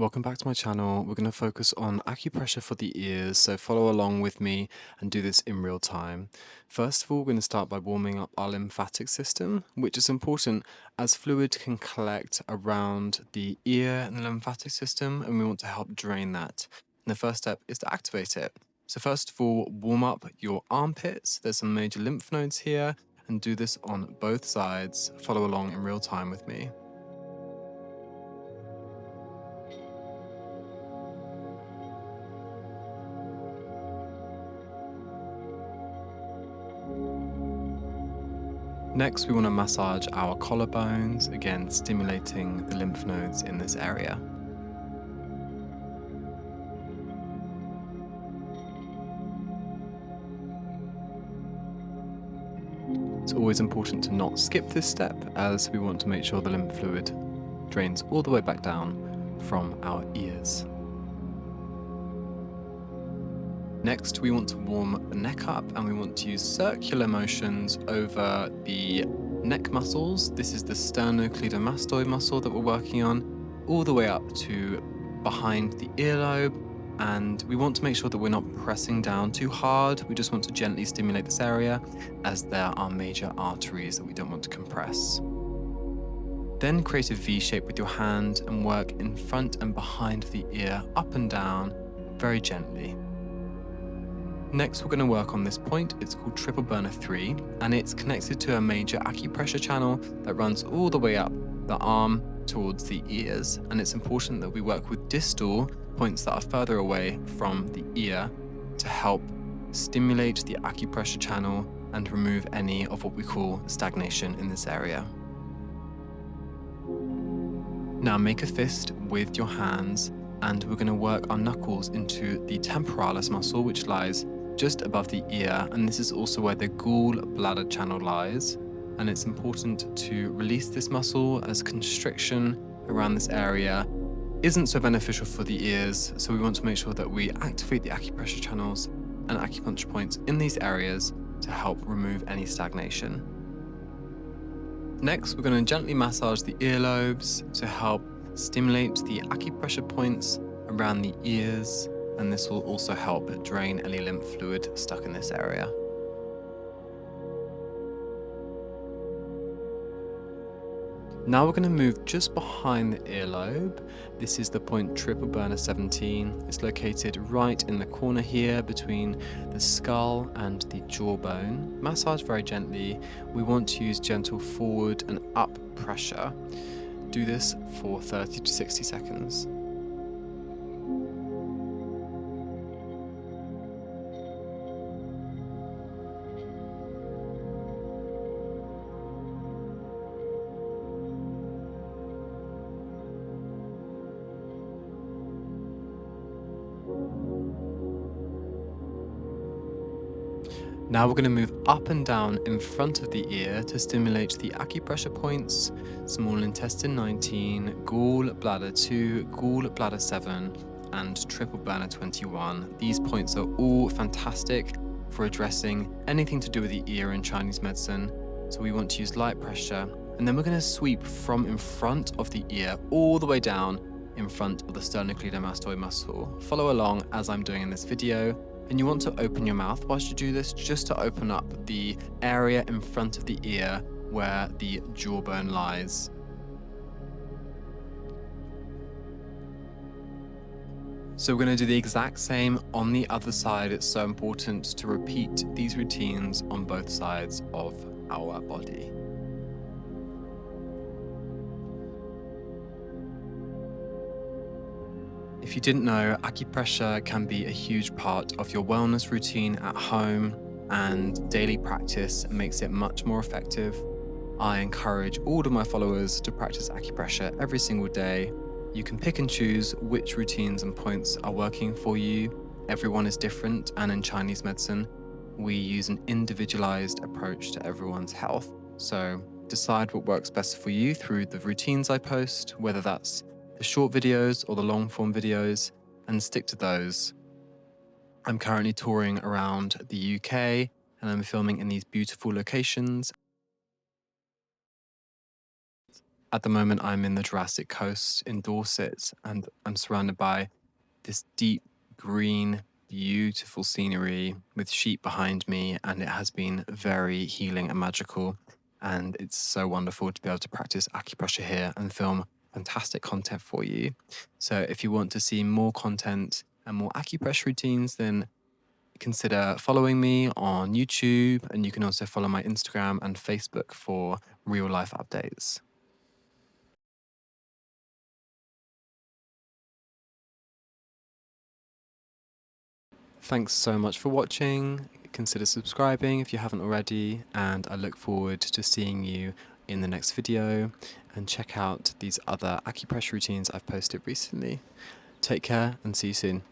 Welcome back to my channel. We're going to focus on acupressure for the ears, so follow along with me and do this in real time. First of all, we're going to start by warming up our lymphatic system, which is important as fluid can collect around the ear and the lymphatic system, and we want to help drain that. And the first step is to activate it. So first of all, warm up your armpits. There's some major lymph nodes here, and do this on both sides. Follow along in real time with me. Next, we want to massage our collarbones, again stimulating the lymph nodes in this area. It's always important to not skip this step as we want to make sure the lymph fluid drains all the way back down from our ears. Next, we want to warm the neck up and we want to use circular motions over the neck muscles. This is the sternocleidomastoid muscle that we're working on, all the way up to behind the earlobe. And we want to make sure that we're not pressing down too hard. We just want to gently stimulate this area as there are major arteries that we don't want to compress. Then create a V shape with your hand and work in front and behind the ear, up and down, very gently. Next, we're going to work on this point. It's called Triple Burner 3, and it's connected to a major acupressure channel that runs all the way up the arm towards the ears. And it's important that we work with distal points that are further away from the ear to help stimulate the acupressure channel and remove any of what we call stagnation in this area. Now make a fist with your hands, and we're going to work our knuckles into the temporalis muscle, which lies just above the ear, and this is also where the gallbladder channel lies. And it's important to release this muscle as constriction around this area isn't so beneficial for the ears, so we want to make sure that we activate the acupressure channels and acupuncture points in these areas to help remove any stagnation. Next, we're going to gently massage the earlobes to help stimulate the acupressure points around the ears, and this will also help drain any lymph fluid stuck in this area. Now we're going to move just behind the earlobe. This is the point Triple Burner 17. It's located right in the corner here between the skull and the jawbone. Massage very gently. We want to use gentle forward and up pressure. Do this for 30 to 60 seconds. Now we're going to move up and down in front of the ear to stimulate the acupressure points, small intestine 19, gallbladder 2, gallbladder 7, and triple burner 21. These points are all fantastic for addressing anything to do with the ear in Chinese medicine. So we want to use light pressure, and then we're going to sweep from in front of the ear all the way down in front of the sternocleidomastoid muscle. Follow along as I'm doing in this video. And you want to open your mouth whilst you do this, just to open up the area in front of the ear where the jawbone lies. So we're going to do the exact same on the other side. It's so important to repeat these routines on both sides of our body. If you didn't know, acupressure can be a huge part of your wellness routine at home, and daily practice makes it much more effective. I encourage all of my followers to practice acupressure every single day. You can pick and choose which routines and points are working for you. Everyone is different, and in Chinese medicine, we use an individualized approach to everyone's health. So decide what works best for you through the routines I post, whether that's the short videos or the long form videos, and stick to those. I'm currently touring around the UK and I'm filming in these beautiful locations. At the moment, I'm in the Jurassic Coast in Dorset, and I'm surrounded by this deep green, beautiful scenery with sheep behind me, and it has been very healing and magical. And it's so wonderful to be able to practice acupressure here and film fantastic content for you. So, if you want to see more content and more acupressure routines, then consider following me on YouTube, and you can also follow my Instagram and Facebook for real life updates. Thanks so much for watching. Consider subscribing if you haven't already, and I look forward to seeing you in the next video. And check out these other acupressure routines I've posted recently. Take care and see you soon.